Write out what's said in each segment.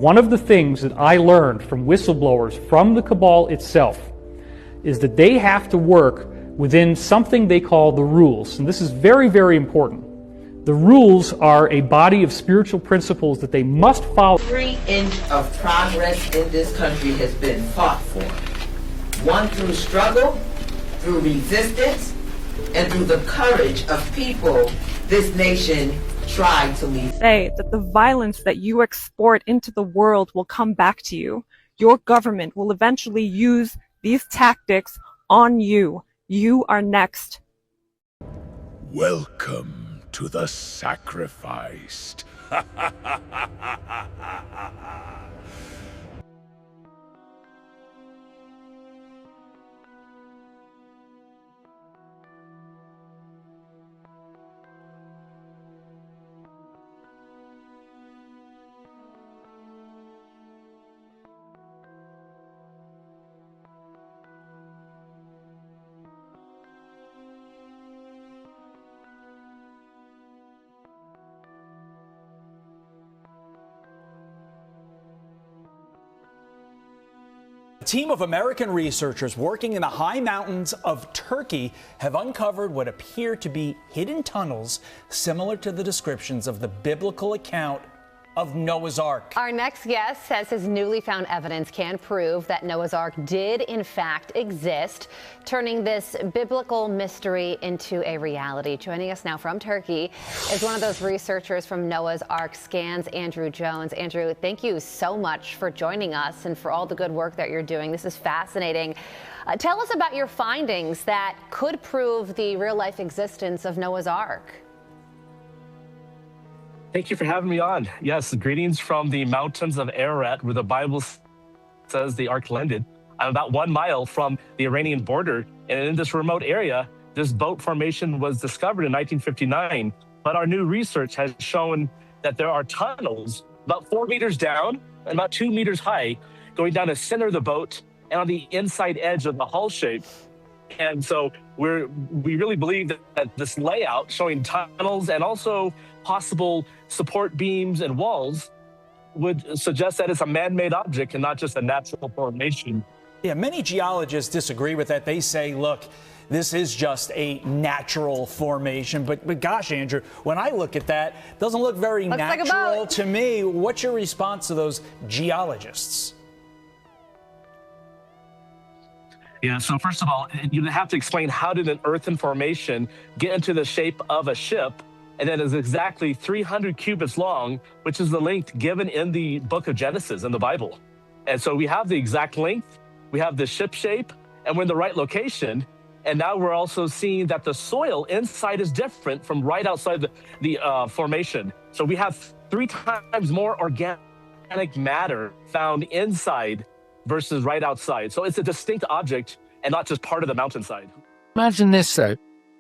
one of the things that I learned from whistleblowers from the cabal itself is that they have to work within something they call the rules. And this is very, very important. The rules are a body of spiritual principles that they must follow. Every inch of progress in this country has been fought for. Won through struggle, through resistance, and through the courage of people this nation tried to lead. Say that the violence that you export into the world will come back to you. Your government will eventually use these tactics on you. You are next. Welcome to the sacrificed. A team of American researchers working in the high mountains of Turkey have uncovered what appear to be hidden tunnels similar to the descriptions of the biblical account of Noah's Ark. Our next guest says his newly found evidence can prove that Noah's Ark did in fact exist, turning this biblical mystery into a reality. Joining us now from Turkey is one of those researchers from Noah's Ark Scans, Andrew Jones. Andrew, thank you so much for joining us and for all the good work that you're doing. This is fascinating. Tell us about your findings that could prove the real-life existence of Noah's Ark. Thank you for having me on. Yes, greetings from the mountains of Ararat, where the Bible says the ark landed. I'm about 1 mile from the Iranian border, and in this remote area, this boat formation was discovered in 1959. But our new research has shown that there are tunnels about 4 meters down and about 2 meters high, going down the center of the boat and on the inside edge of the hull shape. And so we really believe that this layout showing tunnels and also possible support beams and walls would suggest that it's a man-made object and not just a natural formation. Yeah, many geologists disagree with that. They say, look, this is just a natural formation. But gosh, Andrew, when I look at that, it doesn't look very natural to me. What's your response to those geologists? Yeah, so first of all, you have to explain how did an earthen formation get into the shape of a ship, and that is exactly 300 cubits long, which is the length given in the book of Genesis in the Bible. And so we have the exact length, we have the ship shape, and we're in the right location. And now we're also seeing that the soil inside is different from right outside the formation. So we have 3 times more organic matter found inside versus right outside. So it's a distinct object and not just part of the mountainside. Imagine this, though.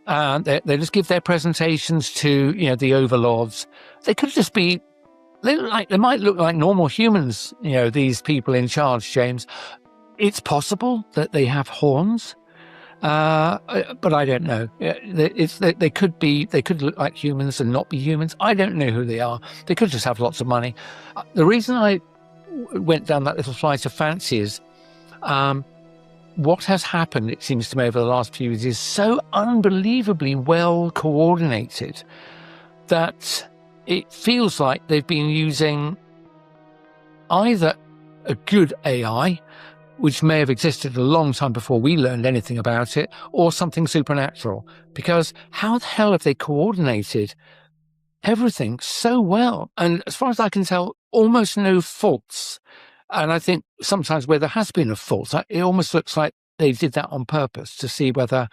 They just give their presentations to, the overlords. They could just be, they might look like normal humans, these people in charge, James. It's possible that they have horns, but I don't know. They could look like humans and not be humans. I don't know who they are. They could just have lots of money. The reason I went down that little flight of fancy is what has happened, it seems to me, over the last few years is so unbelievably well coordinated that it feels like they've been using either a good AI, which may have existed a long time before we learned anything about it, or something supernatural. Because how the hell have they coordinated everything so well? And as far as I can tell, almost no faults. And I think sometimes where there has been a fault, it almost looks like they did that on purpose to see whether,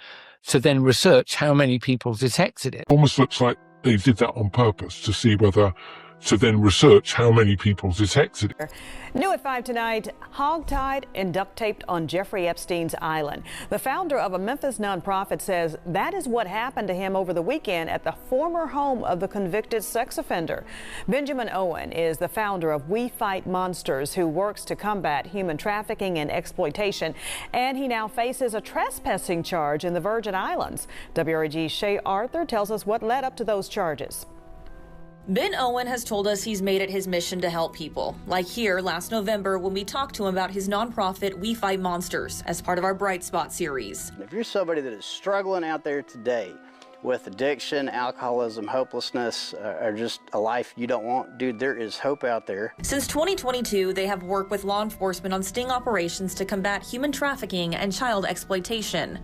to then research how many people detected it. Almost looks like they did that on purpose to see whether, to then research how many people detected it. New at 5 tonight, hogtied and duct taped on Jeffrey Epstein's island. The founder of a Memphis nonprofit says that is what happened to him over the weekend at the former home of the convicted sex offender. Benjamin Owen is the founder of We Fight Monsters, who works to combat human trafficking and exploitation, and he now faces a trespassing charge in the Virgin Islands. WREG's Shay Arthur tells us what led up to those charges. Ben Owen has told us he's made it his mission to help people, like here last November when we talked to him about his nonprofit We Fight Monsters as part of our Bright Spot series. If you're somebody that is struggling out there today with addiction, alcoholism, hopelessness, or just a life you don't want, dude, there is hope out there. Since 2022, they have worked with law enforcement on sting operations to combat human trafficking and child exploitation.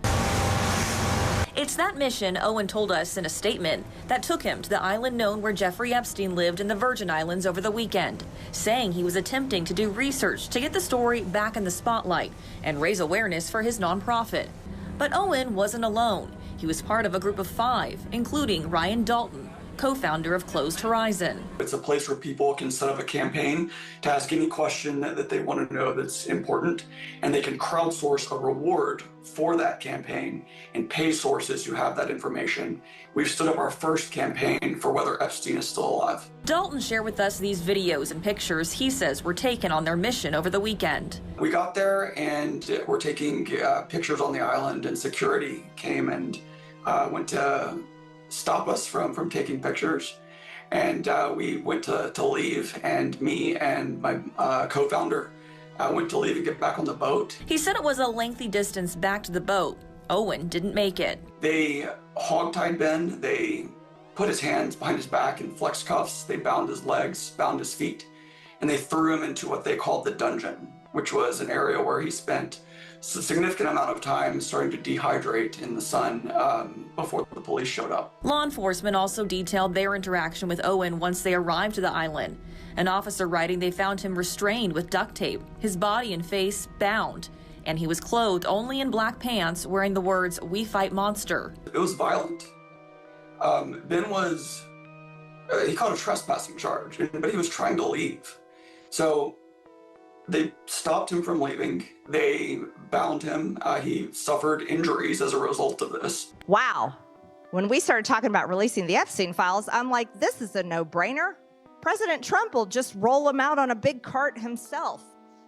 It's that mission, Owen told us in a statement, that took him to the island known where Jeffrey Epstein lived in the Virgin Islands over the weekend, saying he was attempting to do research to get the story back in the spotlight and raise awareness for his nonprofit. But Owen wasn't alone. He was part of a group of 5, including Ryan Dalton, co-founder of Closed Horizon. It's a place where people can set up a campaign to ask any question that they want to know that's important, and they can crowdsource a reward for that campaign and pay sources who have that information. We've stood up our first campaign for whether Epstein is still alive. Dalton shared with us these videos and pictures he says were taken on their mission over the weekend. We got there and we're taking pictures on the island, and security came and went to stop us from taking pictures. And we went to leave, and me and my co-founder went to leave and get back on the boat. He said it was a lengthy distance back to the boat. Owen didn't make it. They hogtied Ben. They put his hands behind his back in flex cuffs. They bound his legs, bound his feet, and they threw him into what they called the dungeon, which was an area where he spent a significant amount of time starting to dehydrate in the sun before the police showed up. Law enforcement also detailed their interaction with Owen once they arrived to the island. An officer writing they found him restrained with duct tape, his body and face bound, and he was clothed only in black pants wearing the words "We Fight Monster." It was violent. Ben was, he caught a trespassing charge, but he was trying to leave. So they stopped him from leaving. They bound him. He suffered injuries as a result of this. Wow. When we started talking about releasing the Epstein files, I'm like, this is a no-brainer. President Trump will just roll them out on a big cart himself.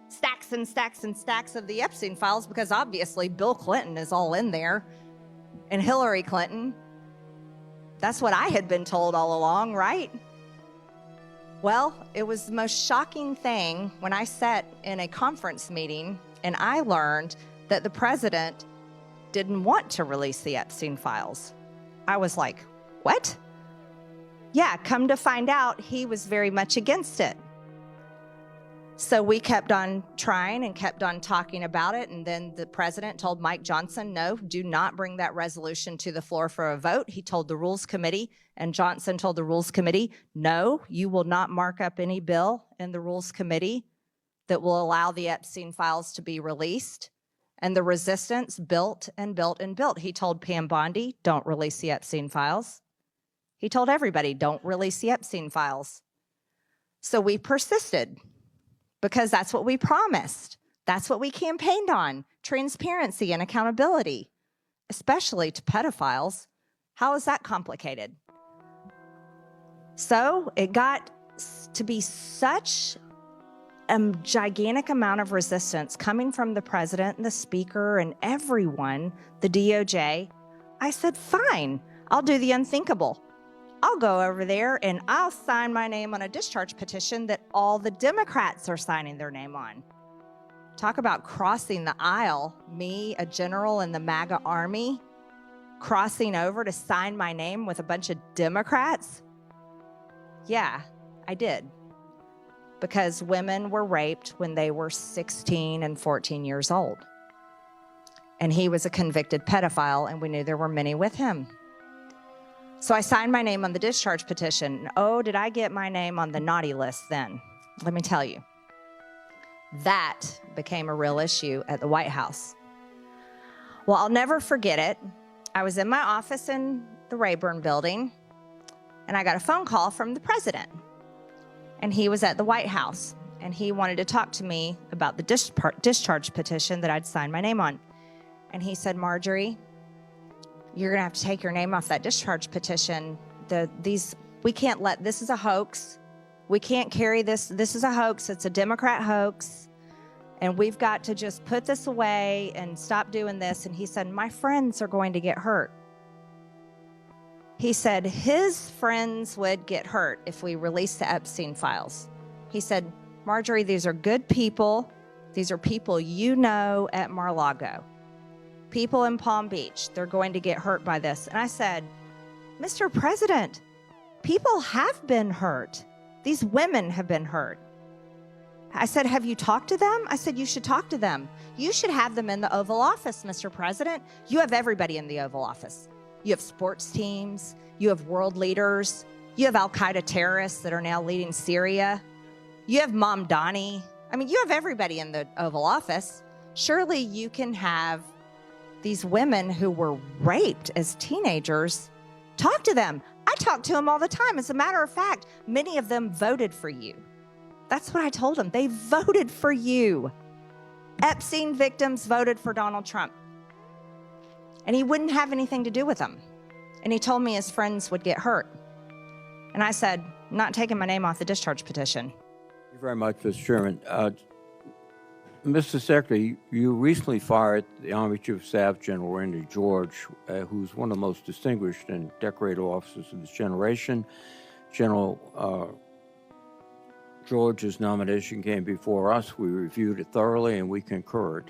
Stacks and stacks and stacks of the Epstein files, because obviously Bill Clinton is all in there, and Hillary Clinton. That's what I had been told all along, right? Well, it was the most shocking thing when I sat in a conference meeting and I learned that the president didn't want to release the Epstein files. I was like, what? Yeah, come to find out, he was very much against it. So we kept on trying and kept on talking about it, and then the president told Mike Johnson, no, do not bring that resolution to the floor for a vote. He told the Rules Committee, and Johnson told the Rules Committee, no, you will not mark up any bill in the Rules Committee that will allow the Epstein files to be released. And the resistance built and built and built. He told Pam Bondi, don't release the Epstein files. He told everybody, don't release the Epstein files. So we persisted, because that's what we promised. That's what we campaigned on, transparency and accountability, especially to pedophiles. How is that complicated? So it got to be such a gigantic amount of resistance coming from the president and the speaker and everyone, the DOJ. I said, fine, I'll do the unthinkable. I'll go over there and I'll sign my name on a discharge petition that all the Democrats are signing their name on. Talk about crossing the aisle. Me, a general in the MAGA army, crossing over to sign my name with a bunch of Democrats. Yeah, I did. Because women were raped when they were 16 and 14 years old. And he was a convicted pedophile, and we knew there were many with him. So I signed my name on the discharge petition. Oh, did I get my name on the naughty list then? Let me tell you. That became a real issue at the White House. Well, I'll never forget it. I was in my office in the Rayburn building, and I got a phone call from the president. And he was at the White House, and he wanted to talk to me about the discharge petition that I'd signed my name on. And he said, Marjorie, you're going to have to take your name off that discharge petition. We can't let, this is a hoax. We can't carry this. This is a hoax. It's a Democrat hoax. And we've got to just put this away and stop doing this. And he said, my friends are going to get hurt. He said his friends would get hurt if we released the Epstein files. He said, Marjorie, these are good people. These are people you know at Mar-a-Lago. People in Palm Beach, they're going to get hurt by this. And I said, Mr. President, people have been hurt. These women have been hurt. I said, have you talked to them? I said, you should talk to them. You should have them in the Oval Office, Mr. President. You have everybody in the Oval Office. You have sports teams. You have world leaders. You have al-Qaeda terrorists that are now leading Syria. You have Mamdani. I mean, you have everybody in the Oval Office. Surely you can have these women who were raped as teenagers. Talk to them. I talk to them all the time. As a matter of fact, many of them voted for you. That's what I told them. They voted for you. Epstein victims voted for Donald Trump. And he wouldn't have anything to do with them. And he told me his friends would get hurt. And I said, I'm not taking my name off the discharge petition. Thank you very much, Mr. Chairman. Mr. Secretary, you recently fired the Army Chief of Staff, General Randy George, who's one of the most distinguished and decorated officers of this generation. General George's nomination came before us. We reviewed it thoroughly and we concurred.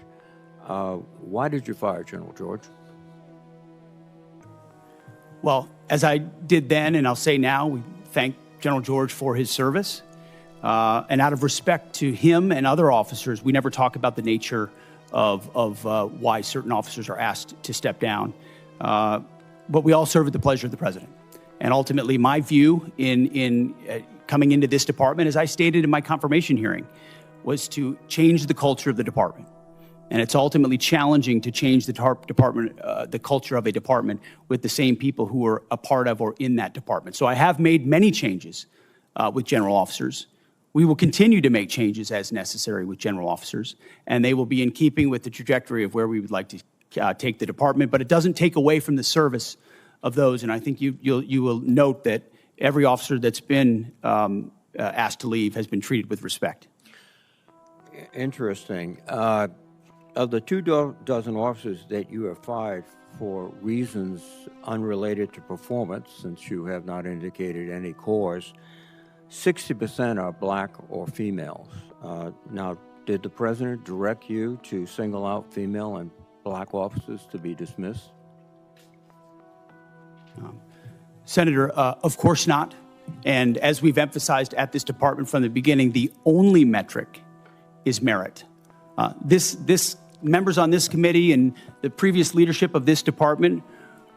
Why did you fire General George? Well, as I did then, and I'll say now, we thank General George for his service. And out of respect to him and other officers, we never talk about the nature of why certain officers are asked to step down. But we all serve at the pleasure of the president. And ultimately, my view in coming into this department, as I stated in my confirmation hearing, was to change the culture of the department. And it's ultimately challenging to change the department, the culture of a department with the same people who are a part of or in that department. So I have made many changes with general officers. We will continue to make changes as necessary with general officers, and they will be in keeping with the trajectory of where we would like to take the department. But it doesn't take away from the service of those. And I think you will note that every officer that's been asked to leave has been treated with respect. Interesting. Of the 24 officers that you have fired for reasons unrelated to performance, since you have not indicated any cause, 60% are black or females. Now, did the president direct you to single out female and black officers to be dismissed? Senator, of course not. And as we've emphasized at this department from the beginning, the only metric is merit. This members on this committee and the previous leadership of this department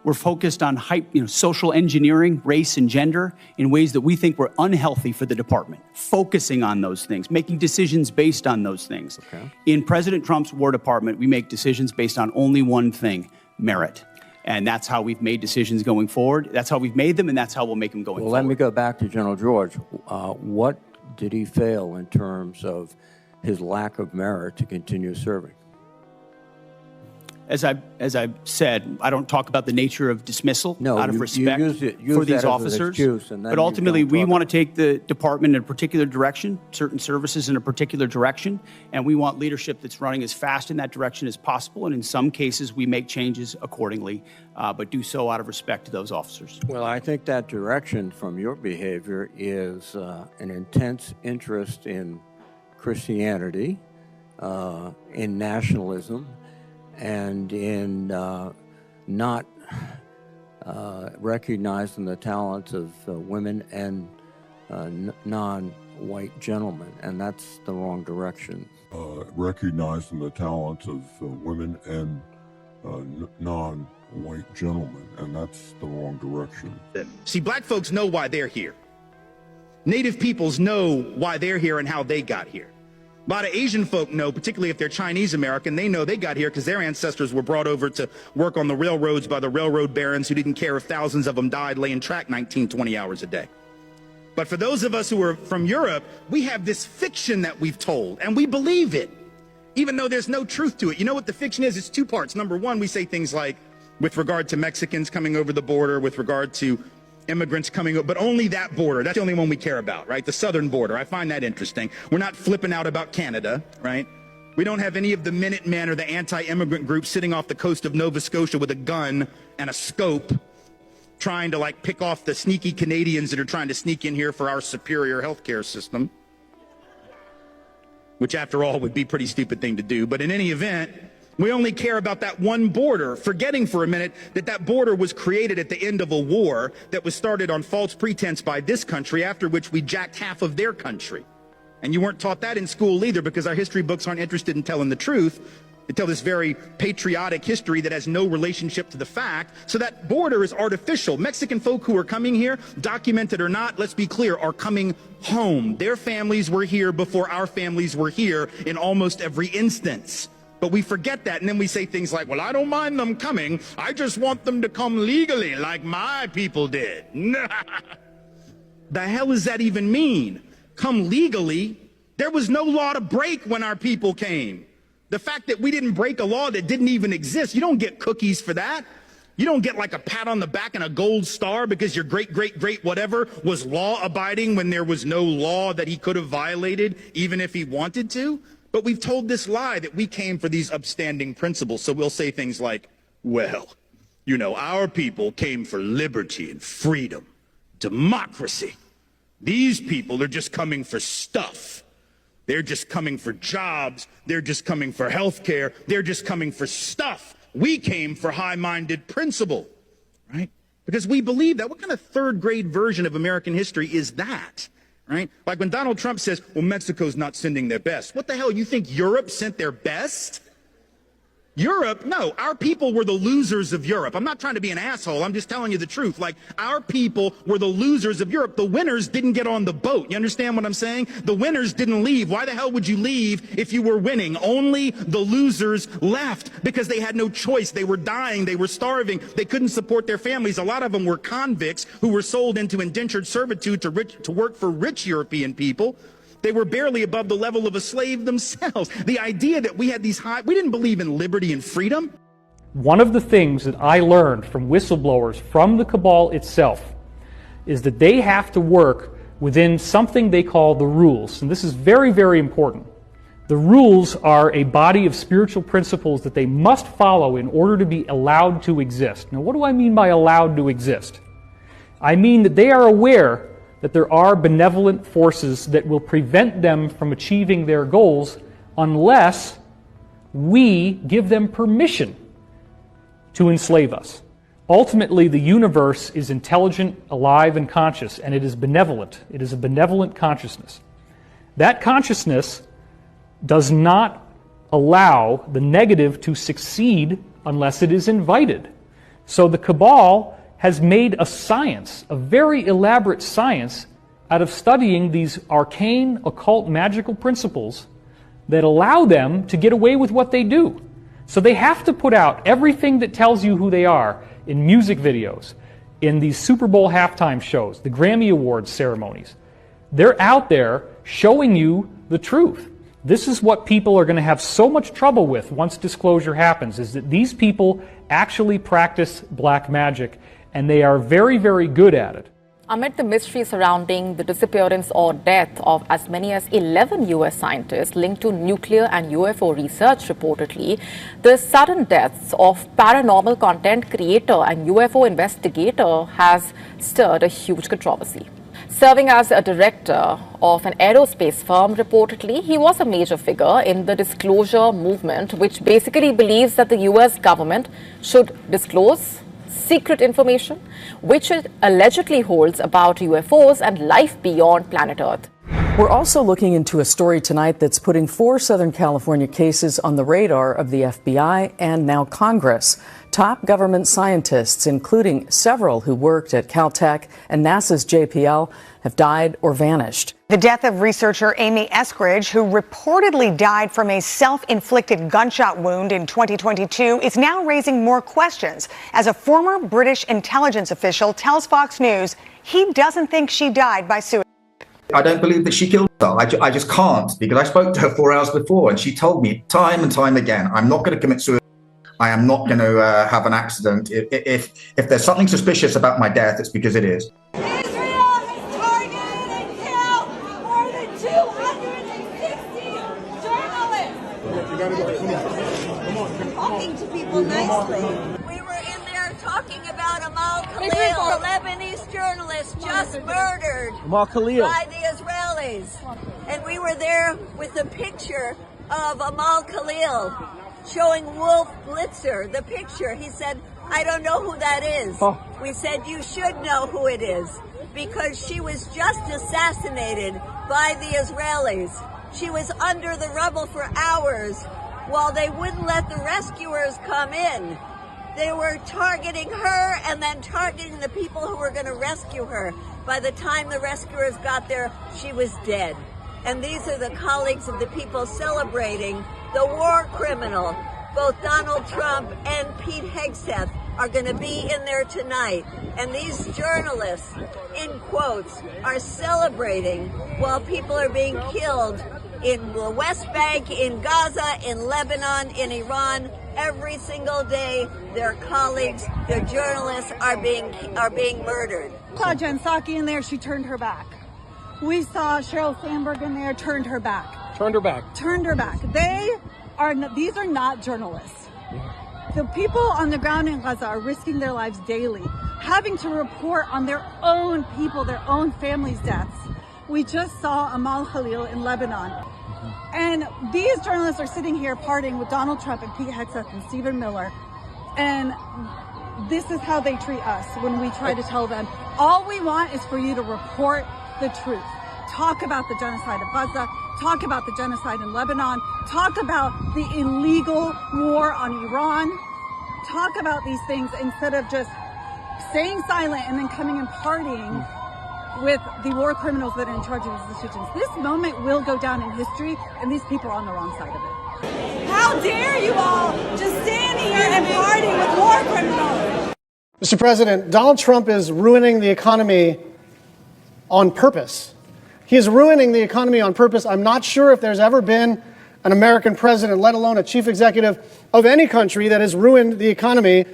were focused on social engineering, race and gender in ways that we think were unhealthy for the department, focusing on those things, making decisions based on those things. Okay. In President Trump's War Department, we make decisions based on only one thing, merit. And that's how we've made decisions going forward. That's how we've made them, and that's how we'll make them going forward. Well, let me go back to General George. What did he fail in terms of his lack of merit to continue serving? As I said, I don't talk about the nature of dismissal out of respect for these officers. But ultimately, we want to take the department in a particular direction, certain services in a particular direction, and we want leadership that's running as fast in that direction as possible. And in some cases, we make changes accordingly, but do so out of respect to those officers. Well, I think that direction from your behavior is an intense interest in Christianity, in nationalism, and in not recognizing the talents of women and non-white gentlemen, and that's the wrong direction. Recognizing the talents of women and non-white gentlemen, and that's the wrong direction. See, black folks know why they're here. Native peoples know why they're here and how they got here. A lot of Asian folk know, particularly if they're Chinese American, they know they got here because their ancestors were brought over to work on the railroads by the railroad barons who didn't care if thousands of them died laying track 19, 20 hours a day. But for those of us who are from Europe, we have this fiction that we've told, and we believe it, even though there's no truth to it. You know what the fiction is? It's two parts. Number one, we say things like, with regard to Mexicans coming over the border, with regard to immigrants coming up, but only that border. That's the only one we care about, right? The southern border. I find that interesting. We're not flipping out about Canada, right? We don't have any of the Minutemen or the anti-immigrant groups sitting off the coast of Nova Scotia with a gun and a scope trying to like pick off the sneaky Canadians that are trying to sneak in here for our superior healthcare system, which after all would be a pretty stupid thing to do. But in any event, we only care about that one border, forgetting for a minute that that border was created at the end of a war that was started on false pretense by this country, after which we jacked half of their country. And you weren't taught that in school either, because our history books aren't interested in telling the truth. They tell this very patriotic history that has no relationship to the fact. So that border is artificial. Mexican folk who are coming here, documented or not, let's be clear, are coming home. Their families were here before our families were here in almost every instance. But we forget that, and then we say things like, well, I don't mind them coming. I just want them to come legally like my people did. The hell does that even mean? Come legally? There was no law to break when our people came. The fact that we didn't break a law that didn't even exist, you don't get cookies for that. You don't get like a pat on the back and a gold star because your great whatever was law abiding when there was no law that he could have violated, even if he wanted to. But we've told this lie that we came for these upstanding principles. So we'll say things like, well, you know, our people came for liberty and freedom, democracy. These people are just coming for stuff. They're just coming for jobs. They're just coming for health care. They're just coming for stuff. We came for high-minded principle, right? Because we believe that. What kind of third-grade version of American history is that, right? Like when Donald Trump says, well, Mexico's not sending their best. What the hell, you think Europe sent their best? Europe? No, our people were the losers of Europe. I'm not trying to be an asshole. I'm just telling you the truth. Like, our people were the losers of Europe. The winners didn't get on the boat. You understand what I'm saying? The winners didn't leave. Why the hell would you leave if you were winning? Only the losers left because they had no choice. They were dying. They were starving. They couldn't support their families. A lot of them were convicts who were sold into indentured servitude to work for rich European people. They were barely above the level of a slave themselves. The idea that we had these we didn't believe in liberty and freedom. One of the things that I learned from whistleblowers from the cabal itself is that they have to work within something they call the rules. And this is very, very important. The rules are a body of spiritual principles that they must follow in order to be allowed to exist. Now, what do I mean by allowed to exist? I mean that they are aware that there are benevolent forces that will prevent them from achieving their goals unless we give them permission to enslave us. Ultimately, the universe is intelligent, alive, and conscious, and it is benevolent. It is a benevolent consciousness. That consciousness does not allow the negative to succeed unless it is invited. So the cabal has made a science, a very elaborate science, out of studying these arcane, occult, magical principles that allow them to get away with what they do. So they have to put out everything that tells you who they are in music videos, in these Super Bowl halftime shows, the Grammy Awards ceremonies. They're out there showing you the truth. This is what people are going to have so much trouble with once disclosure happens, is that these people actually practice black magic, and they are very, very good at it. Amid the mystery surrounding the disappearance or death of as many as 11 U.S. scientists linked to nuclear and UFO research reportedly, the sudden deaths of paranormal content creator and UFO investigator has stirred a huge controversy. Serving as a director of an aerospace firm, reportedly, he was a major figure in the disclosure movement, which basically believes that the U.S. government should disclose secret information which it allegedly holds about UFOs and life beyond planet Earth. We're also looking into a story tonight that's putting 4 Southern California cases on the radar of the FBI and now Congress. Top government scientists, including several who worked at Caltech and NASA's JPL, have died or vanished. The death of researcher Amy Eskridge, who reportedly died from a self-inflicted gunshot wound in 2022, is now raising more questions. As a former British intelligence official tells Fox News, he doesn't think she died by suicide. I don't believe that she killed herself. I just can't, because I spoke to her 4 hours before and she told me time and time again, I'm not going to commit suicide. I am not going to have an accident. If there's something suspicious about my death, it's because it is. Israel has targeted and killed more than 260 journalists. Talking to people nicely. We were in there talking about Amal Khalil. Lebanese journalist just murdered Amal Khalil. by the Israelis. And we were there with the picture of Amal Khalil showing Wolf Blitzer, the picture. He said, I don't know who that is. Oh. We said, you should know who it is because she was just assassinated by the Israelis. She was under the rubble for hours while they wouldn't let the rescuers come in. They were targeting her and then targeting the people who were going to rescue her. By the time the rescuers got there, she was dead. And these are the colleagues of the people celebrating the war criminal. Both Donald Trump and Pete Hegseth are going to be in there tonight. And these journalists, in quotes, are celebrating while people are being killed in the West Bank, in Gaza, in Lebanon, in Iran. Every single day, their colleagues, their journalists are being murdered. Saw Jen Psaki in there, she turned her back. We saw Sheryl Sandberg in there, turned her back. Turned her back. Turned her back. These are not journalists. The people on the ground in Gaza are risking their lives daily, having to report on their own people, their own families' deaths. We just saw Amal Khalil in Lebanon. And these journalists are sitting here partying with Donald Trump and Pete Hegseth and Stephen Miller. And this is how they treat us when we try to tell them, all we want is for you to report the truth. Talk about the genocide of Gaza, talk about the genocide in Lebanon, talk about the illegal war on Iran, talk about these things instead of just staying silent and then coming and partying with the war criminals that are in charge of these institutions. This moment will go down in history, and these people are on the wrong side of it. How dare you all just stand here and party with war criminals? Mr. President, Donald Trump is ruining the economy on purpose. He is ruining the economy on purpose. I'm not sure if there's ever been an American president, let alone a chief executive of any country, that has ruined the economy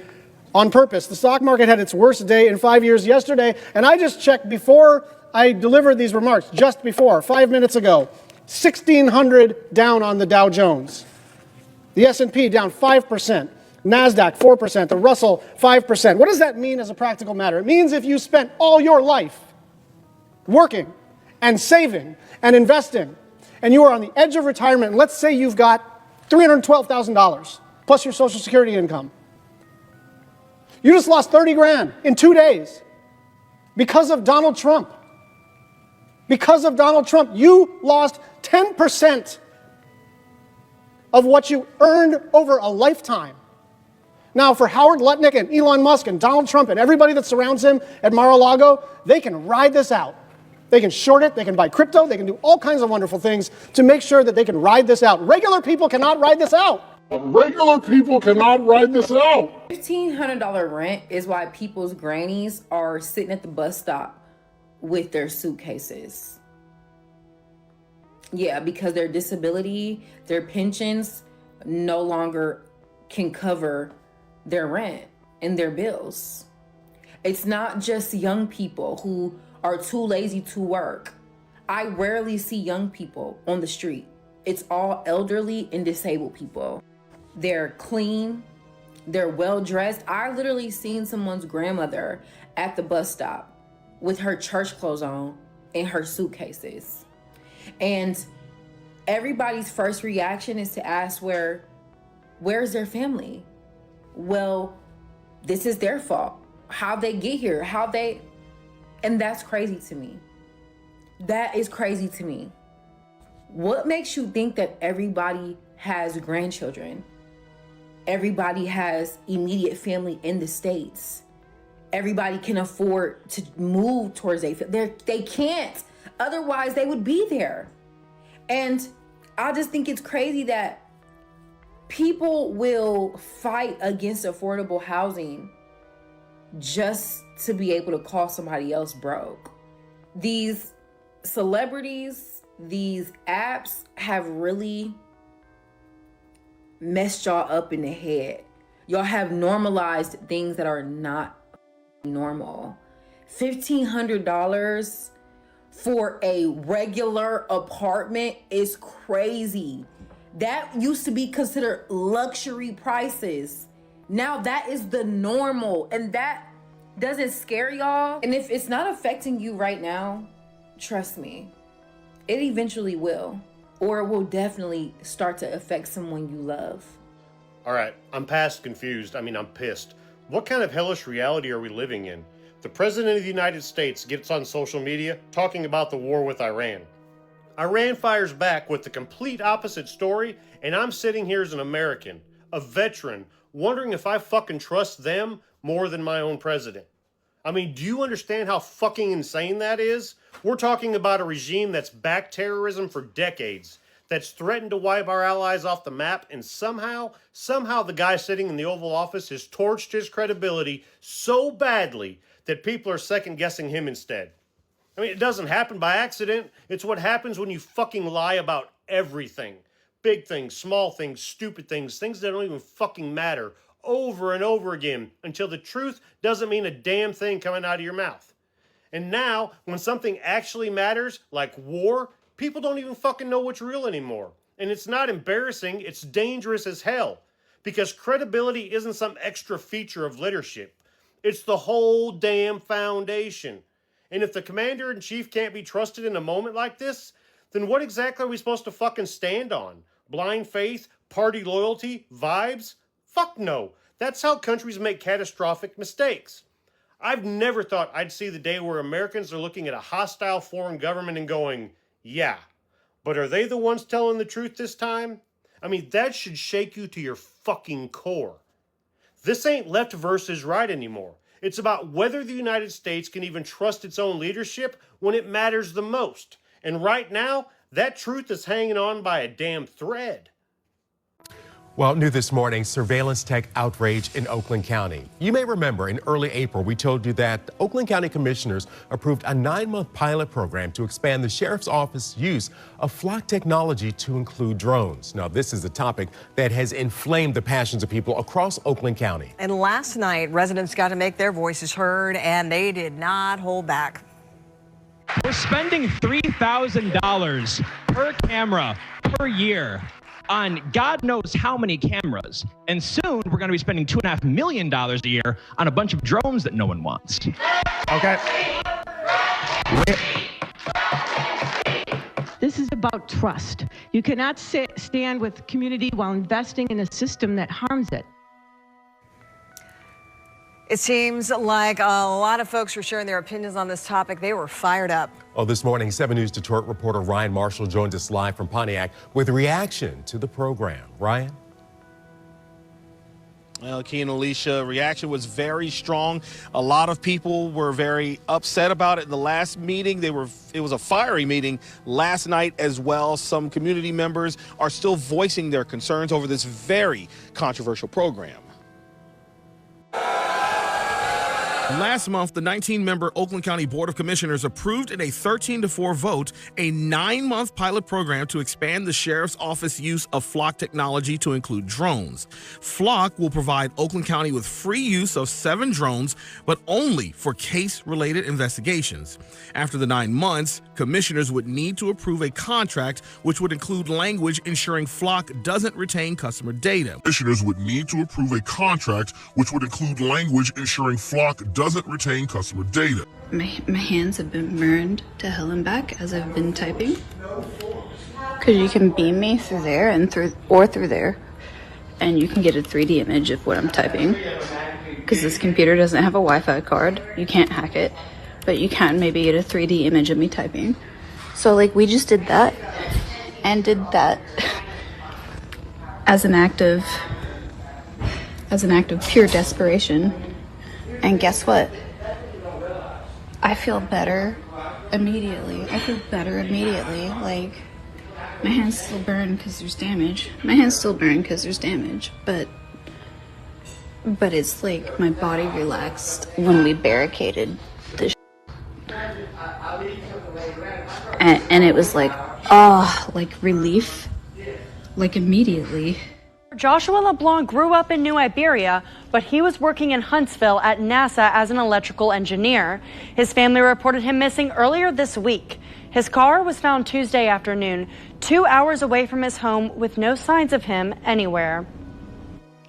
on purpose. The stock market had its worst day in 5 years yesterday, and I just checked before I delivered these remarks, just before, 5 minutes ago, 1,600 down on the Dow Jones. The S&P down 5%, NASDAQ 4%, the Russell 5%. What does that mean as a practical matter? It means if you spent all your life working and saving and investing, and you are on the edge of retirement, and let's say you've got $312,000 plus your Social Security income. You just lost 30 grand in 2 days because of Donald Trump. Because of Donald Trump, you lost 10% of what you earned over a lifetime. Now, for Howard Lutnick and Elon Musk and Donald Trump and everybody that surrounds him at Mar-a-Lago, they can ride this out. They can short it, they can buy crypto, they can do all kinds of wonderful things to make sure that they can ride this out. Regular people cannot ride this out. Regular people cannot ride this out. $1,500 rent is why people's grannies are sitting at the bus stop with their suitcases. Yeah, because their disability, their pensions no longer can cover their rent and their bills. It's not just young people who are too lazy to work. I rarely see young people on the street. It's all elderly and disabled people. They're clean, they're well-dressed. I literally seen someone's grandmother at the bus stop with her church clothes on and her suitcases. And everybody's first reaction is to ask where's their family? Well, this is their fault. How they get here, and that's crazy to me. That is crazy to me. What makes you think that everybody has grandchildren? Everybody has immediate family in the States. Everybody can afford to move towards they can't. Otherwise, they would be there. And I just think it's crazy that people will fight against affordable housing just to be able to call somebody else broke. These celebrities, these apps have really messed y'all up in the head. Y'all have normalized things that are not normal. $1,500 for a regular apartment is crazy. That used to be considered luxury prices. Now that is the normal, and that doesn't scare y'all, and if it's not affecting you right now, trust me, it eventually will, or it will definitely start to affect someone you love. All right, I'm past confused. I'm pissed. What kind of hellish reality are we living in? The President of the United States gets on social media talking about the war with Iran. Iran fires back with the complete opposite story, and I'm sitting here as an American, a veteran, wondering if I fucking trust them more than my own president. Do you understand how fucking insane that is? We're talking about a regime that's backed terrorism for decades, that's threatened to wipe our allies off the map, and somehow the guy sitting in the Oval Office has torched his credibility so badly that people are second-guessing him instead. It doesn't happen by accident. It's what happens when you fucking lie about everything. Big things, small things, stupid things, things that don't even fucking matter, over and over again, until the truth doesn't mean a damn thing coming out of your mouth. And now, when something actually matters, like war, people don't even fucking know what's real anymore. And it's not embarrassing, it's dangerous as hell. Because credibility isn't some extra feature of leadership. It's the whole damn foundation. And if the commander-in-chief can't be trusted in a moment like this, then what exactly are we supposed to fucking stand on? Blind faith? Party loyalty? Vibes? Fuck no. That's how countries make catastrophic mistakes. I've never thought I'd see the day where Americans are looking at a hostile foreign government and going, yeah, but are they the ones telling the truth this time? That should shake you to your fucking core. This ain't left versus right anymore. It's about whether the United States can even trust its own leadership when it matters the most. And right now, that truth is hanging on by a damn thread. Well, new this morning, surveillance tech outrage in Oakland County. You may remember in early April, we told you that Oakland County commissioners approved a 9-month pilot program to expand the sheriff's office use of flock technology to include drones. Now, this is a topic that has inflamed the passions of people across Oakland County. And last night, residents got to make their voices heard, and they did not hold back. We're spending $3,000 per camera per year on God knows how many cameras. And soon we're going to be spending $2.5 million a year on a bunch of drones that no one wants. Okay. This is about trust. You cannot stand with community while investing in a system that harms it. It seems like a lot of folks were sharing their opinions on this topic. They were fired up. Oh, this morning, 7 News Detroit reporter Ryan Marshall joins us live from Pontiac with a reaction to the program. Ryan? Well, Key and Alicia, reaction was very strong. A lot of people were very upset about it in the last meeting. It was a fiery meeting last night as well. Some community members are still voicing their concerns over this very controversial program. Last month, the 19-member Oakland County Board of Commissioners approved in a 13-4 vote a 9-month pilot program to expand the sheriff's office use of flock technology to include drones. Flock will provide Oakland County with free use of 7 drones, but only for case-related investigations. After the 9 months, commissioners would need to approve a contract which would include language ensuring Flock doesn't retain customer data. Commissioners would need to approve a contract which would include language ensuring Flock doesn't retain customer data. My hands have been burned to hell and back as I've been typing. Because you can beam me through there and through there, and you can get a 3D image of what I'm typing. Because this computer doesn't have a Wi-Fi card, you can't hack it, but you can maybe get a 3D image of me typing. So we just did that, and did that as an act of pure desperation. And guess what? I feel better immediately. My hands still burn because there's damage. But it's like my body relaxed when we barricaded the and it was relief, immediately. Joshua LeBlanc grew up in New Iberia, but he was working in Huntsville at NASA as an electrical engineer. His family reported him missing earlier this week. His car was found Tuesday afternoon, 2 hours away from his home with no signs of him anywhere.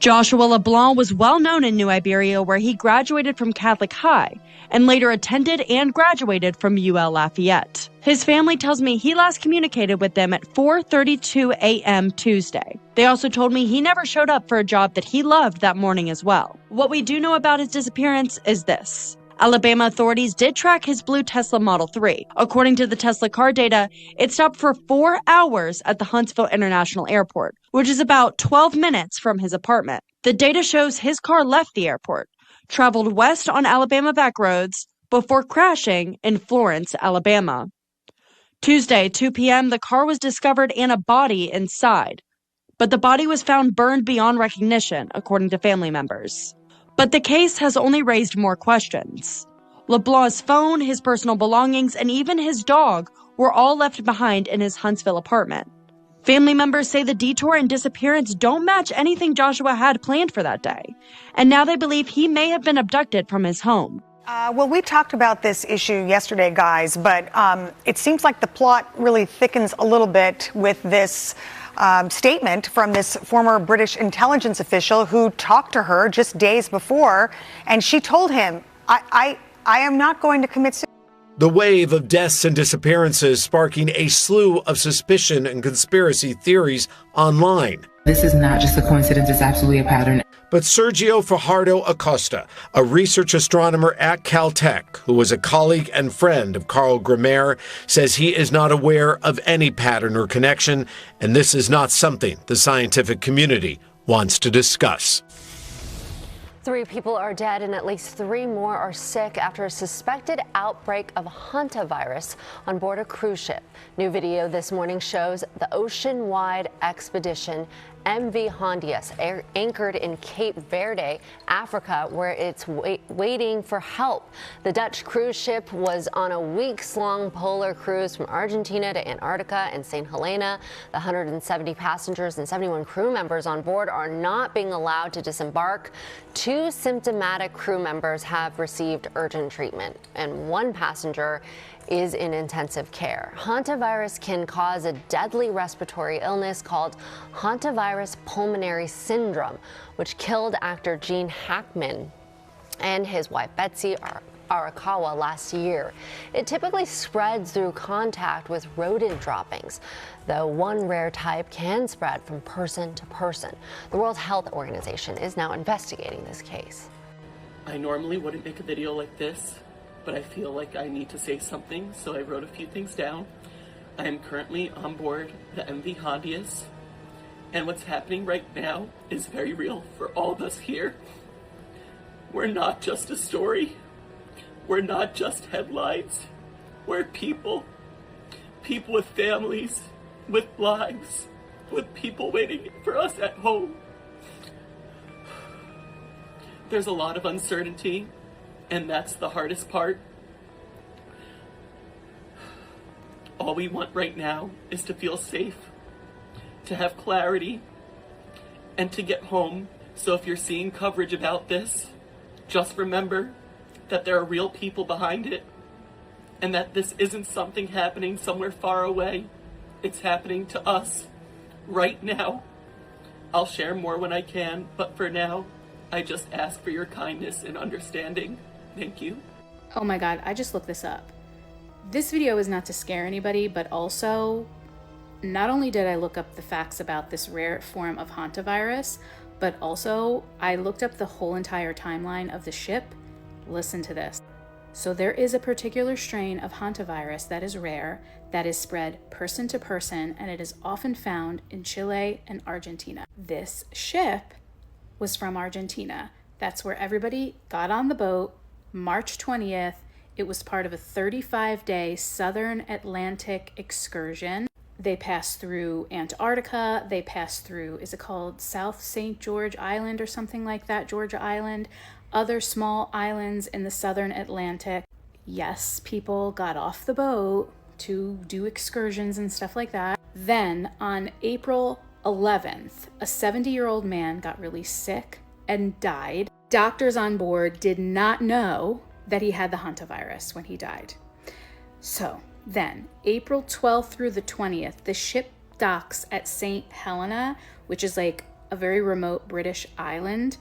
Joshua LeBlanc was well known in New Iberia, where he graduated from Catholic High and later attended and graduated from UL Lafayette. His family tells me he last communicated with them at 4:32 a.m. Tuesday. They also told me he never showed up for a job that he loved that morning as well. What we do know about his disappearance is this. Alabama authorities did track his blue Tesla Model 3. According to the Tesla car data, it stopped for 4 hours at the Huntsville International Airport, which is about 12 minutes from his apartment. The data shows his car left the airport, traveled west on Alabama back roads before crashing in Florence, Alabama. Tuesday, 2 p.m., the car was discovered and a body inside, but the body was found burned beyond recognition, according to family members. But the case has only raised more questions. LeBlanc's phone, his personal belongings, and even his dog were all left behind in his Huntsville apartment. Family members say the detour and disappearance don't match anything Joshua had planned for that day, and now they believe he may have been abducted from his home. Well, we talked about this issue yesterday, guys, but it seems like the plot really thickens a little bit with this statement from this former British intelligence official who talked to her just days before, and she told him, I am not going to commit suicide. The wave of deaths and disappearances sparking a slew of suspicion and conspiracy theories online. This is not just a coincidence, it's absolutely a pattern. But Sergio Fajardo Acosta, a research astronomer at Caltech, who was a colleague and friend of Carl Grammer, says he is not aware of any pattern or connection, and this is not something the scientific community wants to discuss. 3 people are dead and at least 3 more are sick after a suspected outbreak of hantavirus on board a cruise ship. New video this morning shows the ocean-wide expedition MV Hondias anchored in Cape Verde, Africa, where it's waiting for help. The Dutch cruise ship was on a weeks-long polar cruise from Argentina to Antarctica and St. Helena. The 170 passengers and 71 crew members on board are not being allowed to disembark. 2 symptomatic crew members have received urgent treatment, and 1 passenger is in intensive care. Hantavirus can cause a deadly respiratory illness called hantavirus pulmonary syndrome, which killed actor Gene Hackman and his wife Betsy Arakawa last year. It typically spreads through contact with rodent droppings, though one rare type can spread from person to person. The World Health Organization is now investigating this case. I normally wouldn't make a video like this, but I feel like I need to say something, so I wrote a few things down. I am currently on board the MV Hondias, and what's happening right now is very real for all of us here. We're not just a story. We're not just headlines. We're people. People with families, with lives, with people waiting for us at home. There's a lot of uncertainty, and that's the hardest part. All we want right now is to feel safe, to have clarity, and to get home. So if you're seeing coverage about this, just remember that there are real people behind it, and that this isn't something happening somewhere far away. It's happening to us right now. I'll share more when I can, but for now, I just ask for your kindness and understanding. Thank you. Oh my God, I just looked this up. This video is not to scare anybody, but also, not only did I look up the facts about this rare form of hantavirus, but also I looked up the whole entire timeline of the ship. Listen to this. So there is a particular strain of hantavirus that is rare, that is spread person to person, and it is often found in Chile and Argentina. This ship was from Argentina. That's where everybody got on the boat March 20th. It was part of a 35-day Southern Atlantic excursion. They passed through Antarctica. They passed through, is it called South St. George Island or something like that, Georgia Island, other small islands in the Southern Atlantic. Yes, people got off the boat to do excursions and stuff like that. Then on April 11th, a 70-year-old man got really sick and died. Doctors on board did not know that he had the hantavirus when he died. So then, April 12th through the 20th, the ship docks at St. Helena, which is like a very remote British island,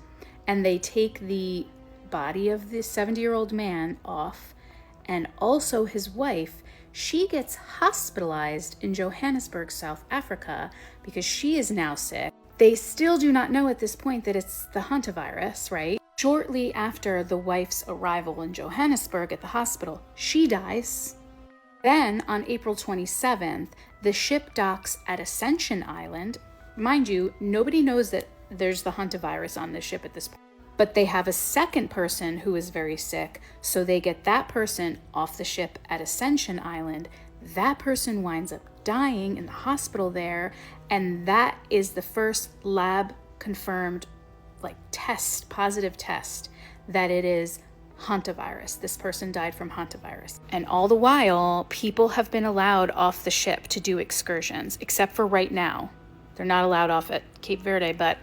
and they take the body of this 70-year-old man off, and also his wife. She gets hospitalized in Johannesburg, South Africa, because she is now sick. They still do not know at this point that it's the hantavirus, right? Shortly after the wife's arrival in Johannesburg at the hospital, she dies. Then, on April 27th, the ship docks at Ascension Island. Mind you, nobody knows that there's the hantavirus on this ship at this point. But they have a second person who is very sick, so they get that person off the ship at Ascension Island. That person winds up dying in the hospital there, and that is the first lab confirmed positive test that it is hantavirus. This person died from hantavirus. And all the while, people have been allowed off the ship to do excursions, except for right now. They're not allowed off at Cape Verde, but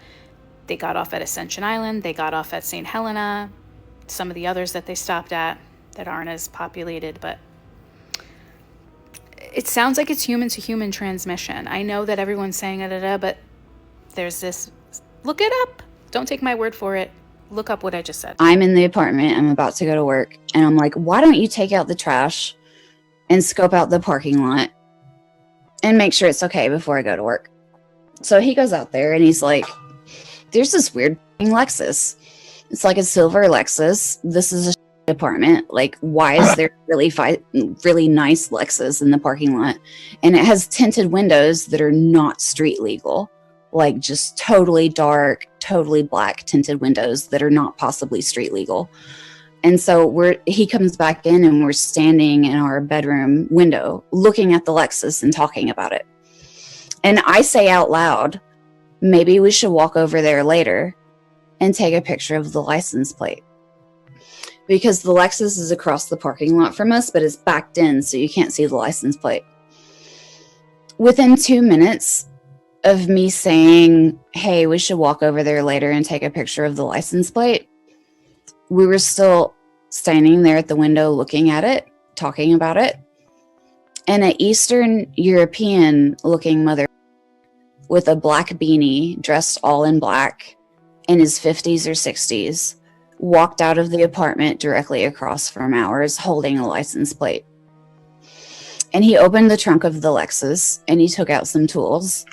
they got off at Ascension Island, they got off at St. Helena, some of the others that they stopped at that aren't as populated, but it sounds like it's human to human transmission. I know that everyone's saying but there's this, look it up. Don't take my word for it. Look up what I just said. I'm in the apartment, I'm about to go to work, and I'm like, why don't you take out the trash and scope out the parking lot and make sure it's okay before I go to work? So he goes out there and he's like, there's this weird Lexus. It's like a silver Lexus. This is a apartment. Like, why is there really nice Lexus in the parking lot? And it has tinted windows that are not street legal. Like, just totally dark, totally black tinted windows that are not possibly street legal. And so he comes back in and we're standing in our bedroom window looking at the Lexus and talking about it. And I say out loud, maybe we should walk over there later and take a picture of the license plate. Because the Lexus is across the parking lot from us, but it's backed in so you can't see the license plate. Within 2 minutes of me saying, hey, we should walk over there later and take a picture of the license plate, we were still standing there at the window looking at it, talking about it. And an Eastern European looking mother with a black beanie, dressed all in black, in his 50s or 60s, walked out of the apartment directly across from ours holding a license plate. And he opened the trunk of the Lexus and he took out some tools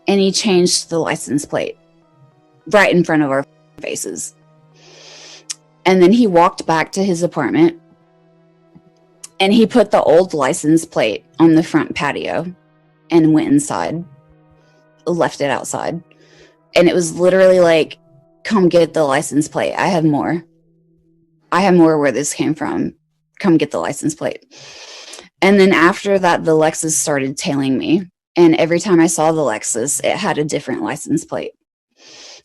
and he changed the license plate right in front of our faces. And then he walked back to his apartment and he put the old license plate on the front patio and went inside, left it outside. And it was literally like, come get the license plate. I have more. I have more where this came from. Come get the license plate. And then after that, the Lexus started tailing me. And every time I saw the Lexus, it had a different license plate.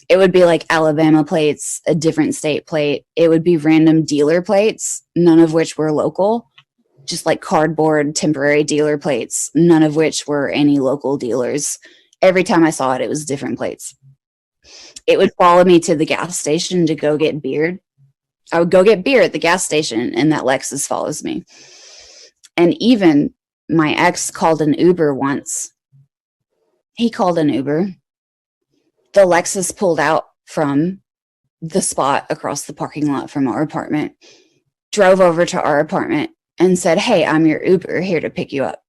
It would be like Alabama plates, a different state plate. It would be random dealer plates, none of which were local. Just like cardboard temporary dealer plates, none of which were any local dealers. Every time I saw it, it was different plates. It would follow me to the gas station to go get beer. I would go get beer at the gas station and that Lexus follows me. And even my ex called an Uber once. He called an Uber. The Lexus pulled out from the spot across the parking lot from our apartment, drove over to our apartment and said, hey, I'm your Uber here to pick you up.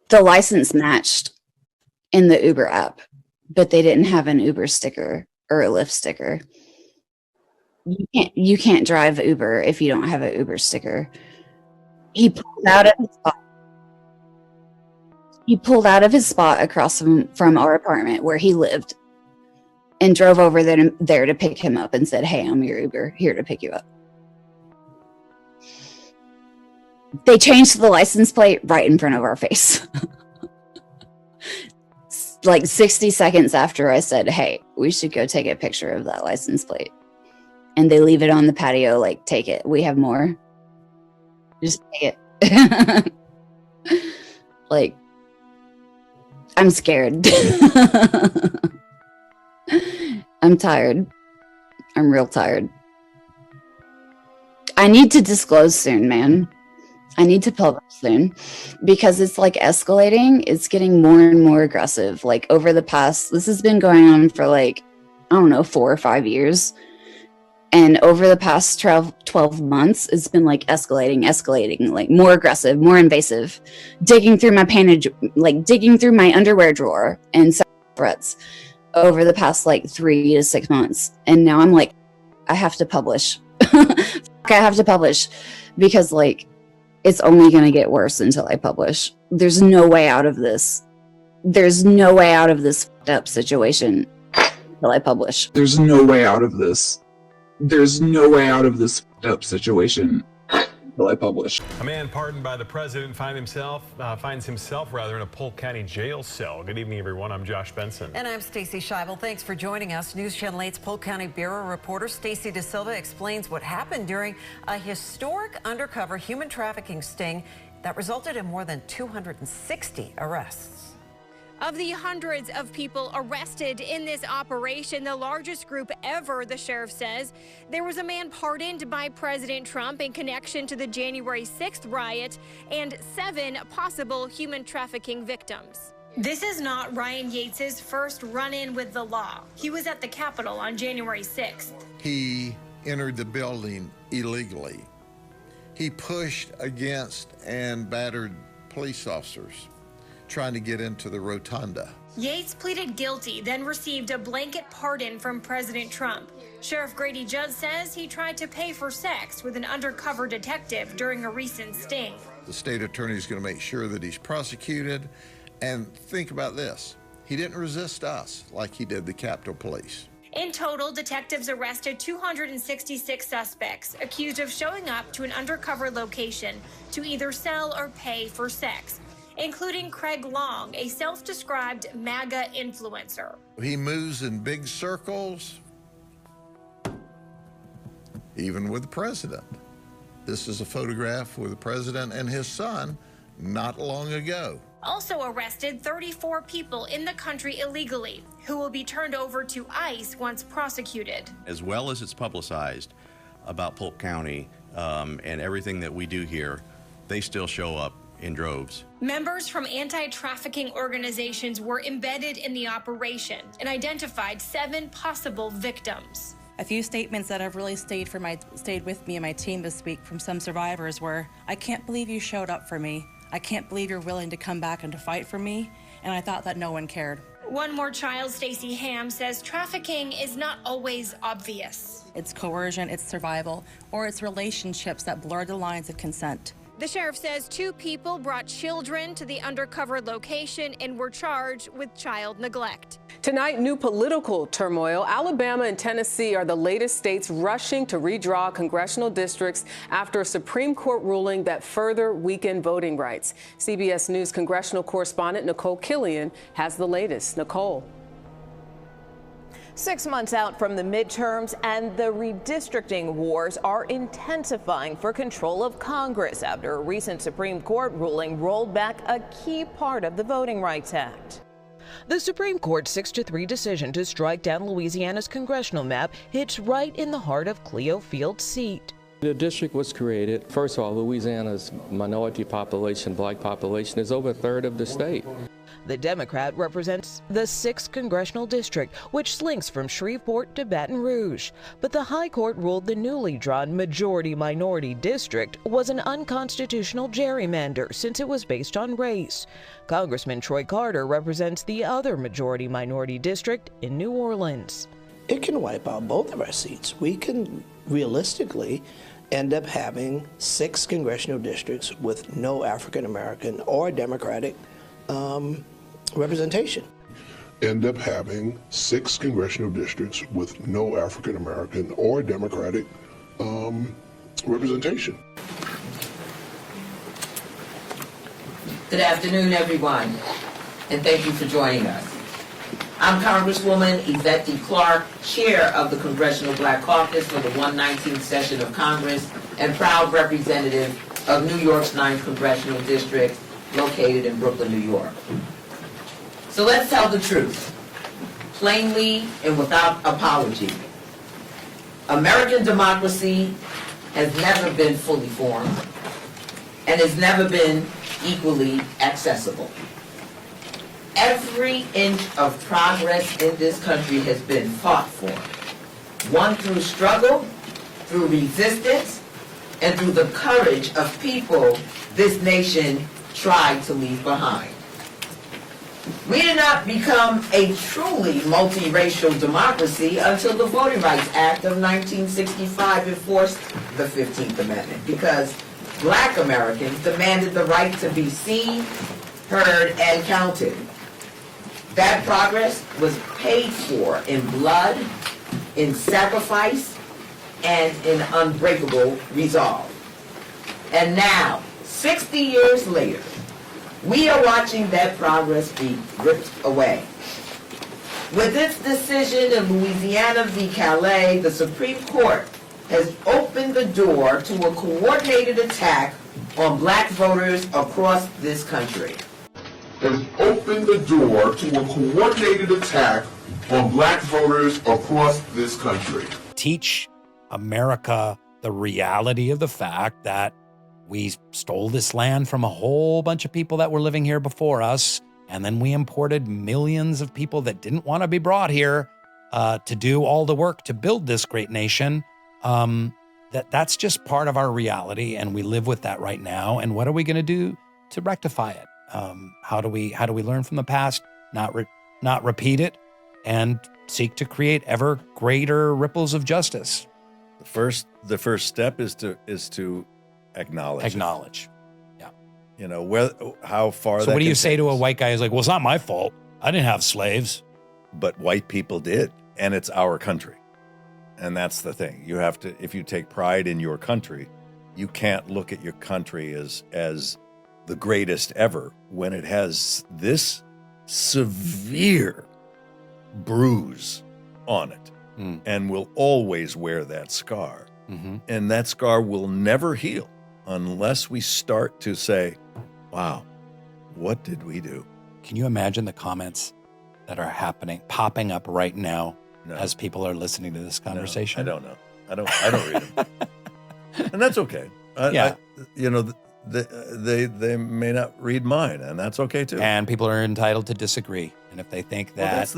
The license matched in the Uber app, but they didn't have an Uber sticker or a Lyft sticker. You can't drive Uber if you don't have an Uber sticker. He pulled out of his spot. He pulled out of his spot across from our apartment where he lived and drove over there to pick him up and said, hey, I'm your Uber here to pick you up. They changed the license plate right in front of our face. Like 60 seconds after I said, hey, we should go take a picture of that license plate. And they leave it on the patio, like, take it. We have more. Just take it. Like, I'm scared. I'm tired. I'm real tired. I need to disclose soon, man. I need to publish soon because it's like escalating. It's getting more and more aggressive. Like over the past, this has been going on for like, I don't know, 4 or 5 years. And over the past 12 months, it's been like escalating, like more aggressive, more invasive, digging through my digging through my underwear drawer and threats over the past like 3 to 6 months. And now I'm like, I have to publish. I have to publish because like, it's only going to get worse until I publish. There's no way out of this. There's no way out of this fucked up situation until I publish. There's no way out of this. There's no way out of this fucked up situation until I publish. A man pardoned by the president finds himself in a Polk County jail cell. Good evening, everyone. I'm Josh Benson. And I'm Stacey Scheibel. Thanks for joining us. News Channel 8's Polk County Bureau reporter Stacey DeSilva explains what happened during a historic undercover human trafficking sting that resulted in more than 260 arrests. Of the hundreds of people arrested in this operation, the largest group ever, the sheriff says, there was a man pardoned by President Trump in connection to the January 6th riot and 7 possible human trafficking victims. This is not Ryan Yates's first run-in with the law. He was at the Capitol on January 6th. He entered the building illegally. He pushed against and battered police officers trying to get into the rotunda. Yates pleaded guilty, then received a blanket pardon from President Trump. Sheriff Grady Judd says he tried to pay for sex with an undercover detective during a recent sting. The state attorney is going to make sure that he's prosecuted. And think about this. He didn't resist us like he did the Capitol Police. In total, detectives arrested 266 suspects accused of showing up to an undercover location to either sell or pay for sex, including Craig Long, a self-described MAGA influencer. He moves in big circles, even with the president. This is a photograph with the president and his son not long ago. Also arrested 34 people in the country illegally, who will be turned over to ICE once prosecuted. As well as it's publicized about Polk County and everything that we do here, they still show up in droves. Members from anti-trafficking organizations were embedded in the operation and identified 7 possible victims. A few statements that have really stayed with me and my team this week from some survivors were, "I can't believe you showed up for me. I can't believe you're willing to come back and to fight for me." And I thought that no one cared. One more child, Stacey Ham, says trafficking is not always obvious. It's coercion, it's survival, or it's relationships that blur the lines of consent. The sheriff says 2 people brought children to the undercover location and were charged with child neglect. Tonight, new political turmoil. Alabama and Tennessee are the latest states rushing to redraw congressional districts after a Supreme Court ruling that further weakened voting rights. CBS News congressional correspondent Nicole Killian has the latest. Nicole. 6 months out from the midterms, and the redistricting wars are intensifying for control of Congress after a recent Supreme Court ruling rolled back a key part of the Voting Rights Act. The Supreme Court's 6-3 decision to strike down Louisiana's congressional map hits right in the heart of Cleo Field's seat. The district was created. First of all, Louisiana's minority population, black population, is over a third of the state. The Democrat represents the 6th congressional district, which slinks from Shreveport to Baton Rouge. But the High Court ruled the newly drawn majority-minority district was an unconstitutional gerrymander since it was based on race. Congressman Troy Carter represents the other majority-minority district in New Orleans. It can wipe out both of our seats. We can realistically end up having 6 congressional districts with no African American or Democratic representation. End up having 6 congressional districts with no African American or Democratic representation. Good afternoon, everyone, and thank you for joining us. I'm Congresswoman Yvette D. Clarke, Chair of the Congressional Black Caucus for the 119th session of Congress and proud representative of New York's 9th Congressional District, located in Brooklyn, New York. So let's tell the truth, plainly and without apology. American democracy has never been fully formed. and has never been equally accessible. Every inch of progress in this country has been fought for, won through struggle, through resistance, and through the courage of people this nation tried to leave behind. We did not become a truly multiracial democracy until the Voting Rights Act of 1965 enforced the 15th Amendment, because Black Americans demanded the right to be seen, heard, and counted. That progress was paid for in blood, in sacrifice, and in unbreakable resolve. And now, 60 years later, we are watching that progress be ripped away. With its decision in Louisiana v. Calais, the Supreme Court has opened the door to a coordinated attack on Black voters across this country. Has opened the door to a coordinated attack on Black voters across this country. Teach America the reality of the fact that we stole this land from a whole bunch of people that were living here before us, and then we imported millions of people that didn't want to be brought here to do all the work to build this great nation. That's just part of our reality, and we live with that right now. And what are we going to do to rectify it? How do we learn from the past, not repeat it, and seek to create ever greater ripples of justice? The first step is to acknowledge. Yeah. You know, how far. So what do you say to a white guy who's like, well, it's not my fault. I didn't have slaves. But white people did, and it's our country. And that's the thing. You have to, if you take pride in your country, you can't look at your country as the greatest ever when it has this severe bruise on it and will always wear that scar. Mm-hmm. And that scar will never heal unless we start to say, wow, what did we do? Can you imagine the comments that are popping up right now as people are listening to this conversation? No, I don't know. I don't read them. And that's okay. They may not read mine, and that's okay too. And people are entitled to disagree. And if they think that that's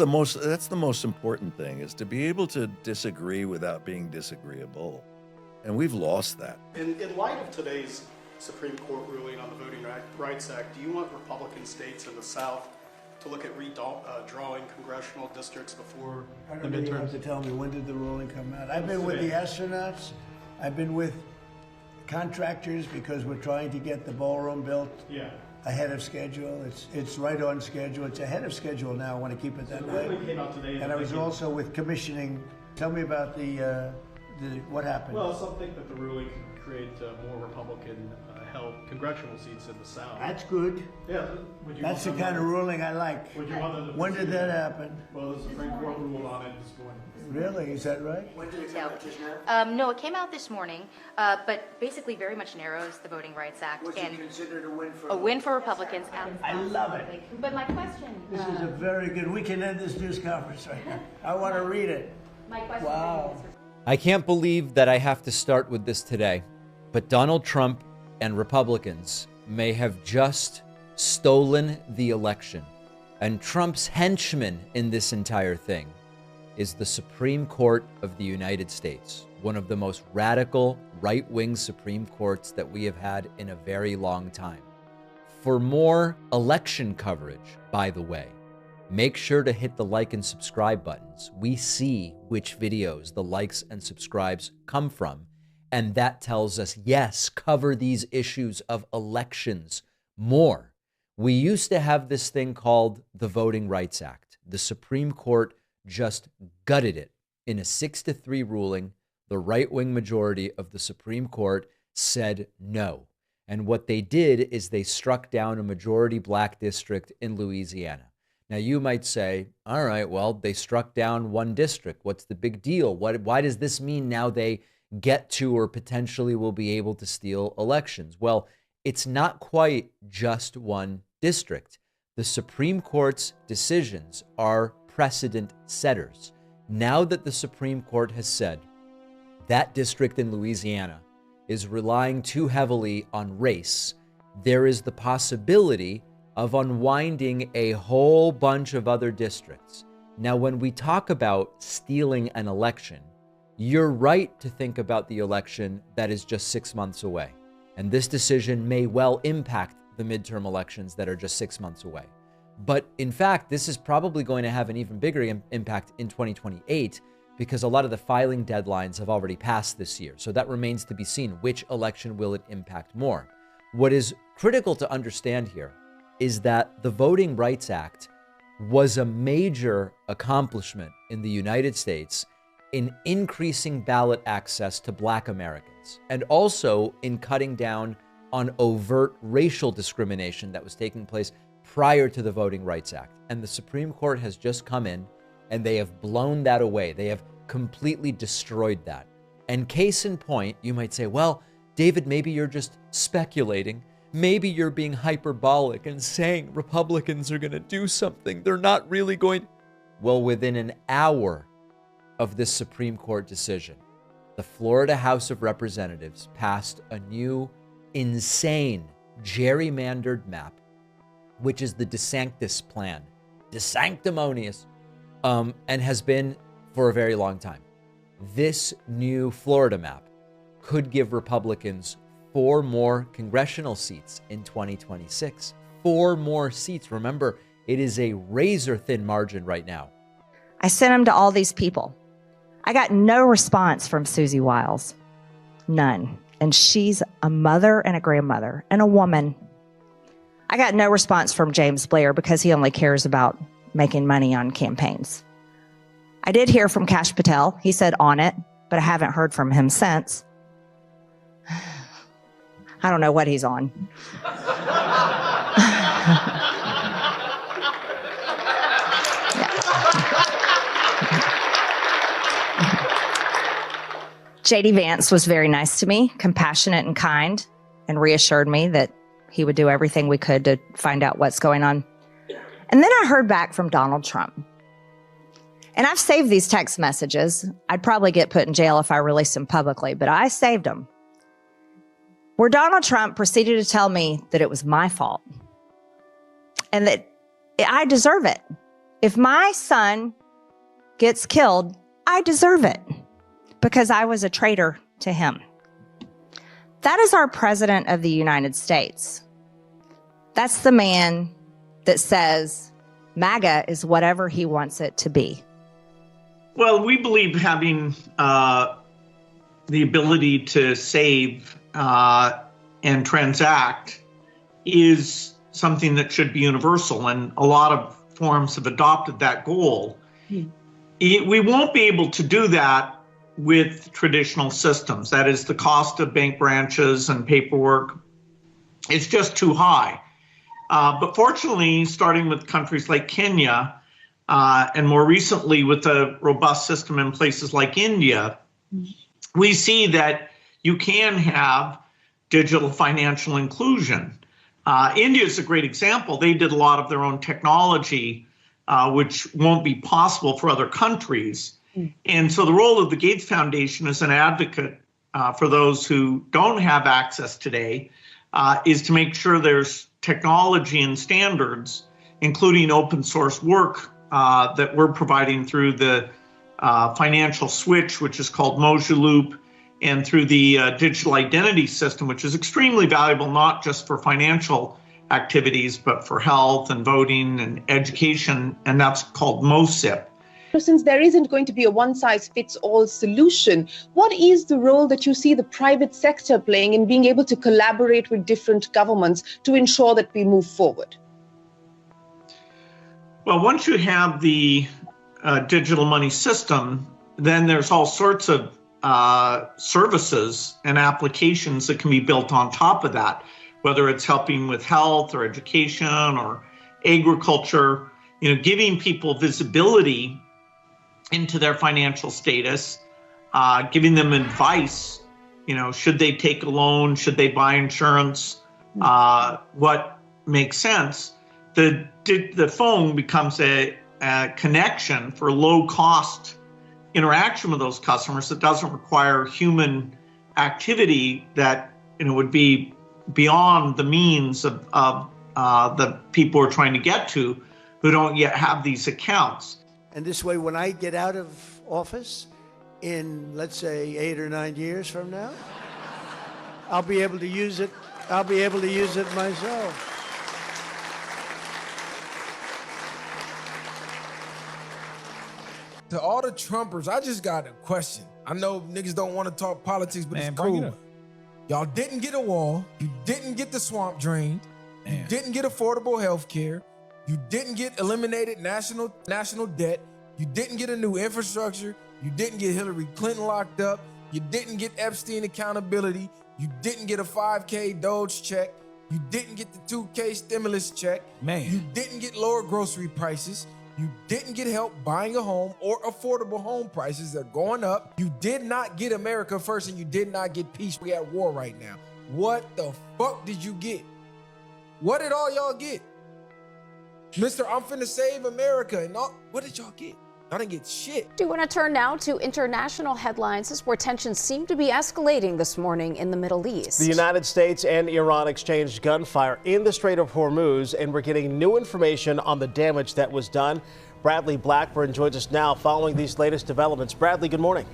the most important thing, is to be able to disagree without being disagreeable. And we've lost that. In light of today's Supreme Court ruling on the Voting Rights Act, do you want Republican states in the South to look at redrawing congressional districts before the midterms? You have to tell me, when did the ruling come out? I've been with the astronauts. I've been with contractors because we're trying to get the ballroom built ahead of schedule. It's right on schedule. It's ahead of schedule now. I want to keep it that way. The ruling came out today. And I was also with commissioning. Tell me about what happened. Well, some think that the ruling could create more Republican-held congressional seats in the South. That's good. Yeah. That's the kind of ruling I like. When did that happen? Well, the Supreme Court ruled on it this morning. Really? Is that right? When did it come out? No, it came out this morning, but basically very much narrows the Voting Rights Act. Was it considered a win for a win for Republicans? I love it. But my question... This is a very good... We can end this news conference right now. I want to read it. My question... Wow. I can't believe that I have to start with this today, but Donald Trump and Republicans may have just stolen the election. And Trump's henchman in this entire thing is the Supreme Court of the United States, one of the most radical right-wing Supreme Courts that we have had in a very long time. For more election coverage, by the way, make sure to hit the like and subscribe buttons. We see which videos the likes and subscribes come from, and that tells us, yes, cover these issues of elections more. We used to have this thing called the Voting Rights Act. The Supreme Court just gutted it in a 6-3 ruling. The right-wing majority of the Supreme Court said no. And what they did is they struck down a majority black district in Louisiana. Now, you might say, all right, well, they struck down one district. What's the big deal? Why does this mean now they get to or potentially will be able to steal elections? Well, it's not quite just one district. The Supreme Court's decisions are precedent setters. Now that the Supreme Court has said that district in Louisiana is relying too heavily on race, there is the possibility of unwinding a whole bunch of other districts. Now, when we talk about stealing an election, you're right to think about the election that is just 6 months away. And this decision may well impact the midterm elections that are just 6 months away. But in fact, this is probably going to have an even bigger impact in 2028 because a lot of the filing deadlines have already passed this year. So that remains to be seen. Which election will it impact more? What is critical to understand here is that the Voting Rights Act was a major accomplishment in the United States in increasing ballot access to Black Americans, and also in cutting down on overt racial discrimination that was taking place prior to the Voting Rights Act. And the Supreme Court has just come in and they have blown that away. They have completely destroyed that. And case in point, you might say, well, David, maybe you're just speculating. Maybe you're being hyperbolic and saying Republicans are going to do something. They're not really going. Well, within an hour of this Supreme Court decision, the Florida House of Representatives passed a new, insane, gerrymandered map, which is the DeSantis plan. DeSanctimonious, and has been for a very long time. This new Florida map could give Republicans 4 more congressional seats in 2026. 4 more seats. Remember, it is a razor-thin margin right now. I sent them to all these people. I got no response from Susie Wiles. None. And she's a mother and a grandmother and a woman. I got no response from James Blair because he only cares about making money on campaigns. I did hear from Kash Patel. He said on it, but I haven't heard from him since. I don't know what he's on. J.D. Vance was very nice to me, compassionate and kind, and reassured me that he would do everything we could to find out what's going on. And then I heard back from Donald Trump. And I've saved these text messages. I'd probably get put in jail if I released them publicly, but I saved them. Where Donald Trump proceeded to tell me that it was my fault and that I deserve it. If my son gets killed, I deserve it because I was a traitor to him. That is our President of the United States. That's the man that says MAGA is whatever he wants it to be. Well, we believe having the ability to save and transact is something that should be universal, and a lot of forums have adopted that goal. We won't be able to do that with traditional systems. That is, the cost of bank branches and paperwork is just too high. But fortunately, starting with countries like Kenya, and more recently with a robust system in places like India, we see that you can have digital financial inclusion. India is a great example. They did a lot of their own technology, which won't be possible for other countries. And so the role of the Gates Foundation as an advocate for those who don't have access today is to make sure there's technology and standards, including open source work that we're providing through the financial switch, which is called Mojaloop, and through the digital identity system, which is extremely valuable, not just for financial activities, but for health and voting and education, and that's called MOSIP. Since there isn't going to be a one-size-fits-all solution, what is the role that you see the private sector playing in being able to collaborate with different governments to ensure that we move forward? Well, once you have the digital money system, then there's all sorts of services and applications that can be built on top of that, whether it's helping with health or education or agriculture, giving people visibility into their financial status, giving them advice, should they take a loan, should they buy insurance, what makes sense. The phone becomes a connection for low cost interaction with those customers that doesn't require human activity that would be beyond the means of the people we're trying to get to who don't yet have these accounts. And this way, when I get out of office in, let's say, 8 or 9 years from now, I'll be able to use it. I'll be able to use it myself. To all the Trumpers, I just got a question. I know niggas don't want to talk politics, but Man, it's bring it cool. up. Y'all didn't get a wall. You didn't get the swamp drained. You didn't get affordable health care. You didn't get eliminated national debt. You didn't get a new infrastructure. You didn't get Hillary Clinton locked up. You didn't get Epstein accountability. You didn't get a 5K Doge check. You didn't get the 2K stimulus check. Man. You didn't get lower grocery prices. You didn't get help buying a home or affordable home prices. They're going up. You did not get America first, and you did not get peace. We at war right now. What the fuck did you get? What did all y'all get? Mr. I'm finna save America and all. What did y'all get? Y'all didn't get shit. Do you want to turn now to international headlines? This is where tensions seem to be escalating this morning in the Middle East. The United States and Iran exchanged gunfire in the Strait of Hormuz, and we're getting new information on the damage that was done. Bradley Blackburn joins us now following these latest developments. Bradley, good morning.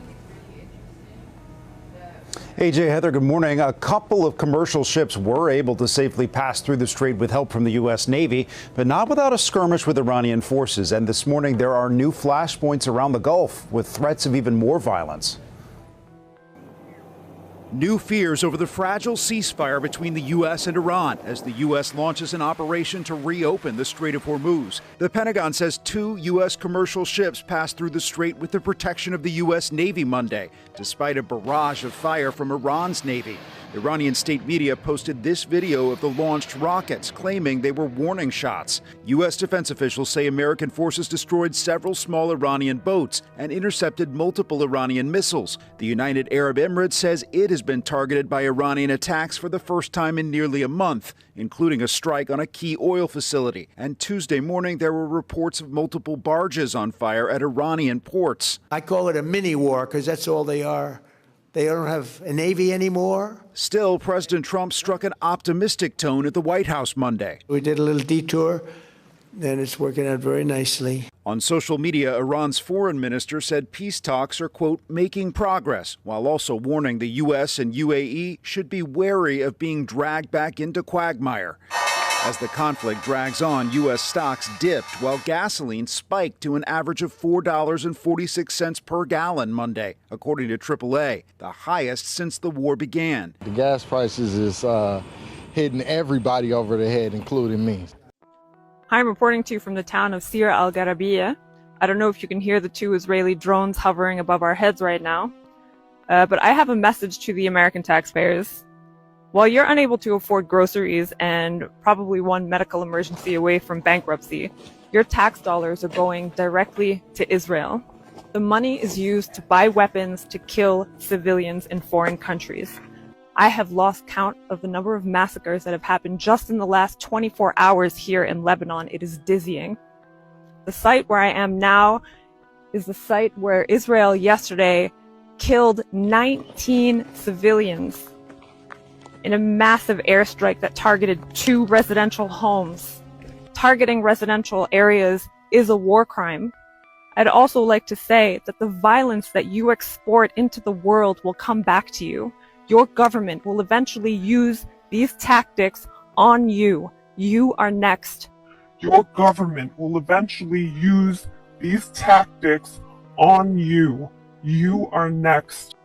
Hey, Jay, Heather, good morning. A couple of commercial ships were able to safely pass through the strait with help from the U.S. Navy, but not without a skirmish with Iranian forces. And this morning, there are new flashpoints around the Gulf with threats of even more violence. New fears over the fragile ceasefire between the U.S. and Iran as the U.S. launches an operation to reopen the Strait of Hormuz. The Pentagon says 2 U.S. commercial ships passed through the strait with the protection of the U.S. Navy Monday, despite a barrage of fire from Iran's Navy. Iranian state media posted this video of the launched rockets, claiming they were warning shots. U.S. defense officials say American forces destroyed several small Iranian boats and intercepted multiple Iranian missiles. The United Arab Emirates says it has been targeted by Iranian attacks for the first time in nearly a month, including a strike on a key oil facility. And Tuesday morning, there were reports of multiple barges on fire at Iranian ports. I call it a mini war because that's all they are. They don't have a Navy anymore. Still, President Trump struck an optimistic tone at the White House Monday. We did a little detour, and it's working out very nicely. On social media, Iran's foreign minister said peace talks are, quote, making progress, while also warning the U.S. and UAE should be wary of being dragged back into quagmire. As the conflict drags on, U.S. stocks dipped while gasoline spiked to an average of $4.46 per gallon Monday, according to AAA, the highest since the war began. The gas prices is hitting everybody over the head, including me. I'm reporting to you from the town of Sir Al Garabiya. I don't know if you can hear the 2 Israeli drones hovering above our heads right now, but I have a message to the American taxpayers. While you're unable to afford groceries and probably one medical emergency away from bankruptcy, your tax dollars are going directly to Israel. The money is used to buy weapons to kill civilians in foreign countries. I have lost count of the number of massacres that have happened just in the last 24 hours here in Lebanon. It is dizzying. The site where I am now is the site where Israel yesterday killed 19 civilians in a massive airstrike that targeted 2 residential homes. Targeting residential areas is a war crime. I'd also like to say that the violence that you export into the world will come back to you. Your government will eventually use these tactics on you. You are next. Your government will eventually use these tactics on you. You are next.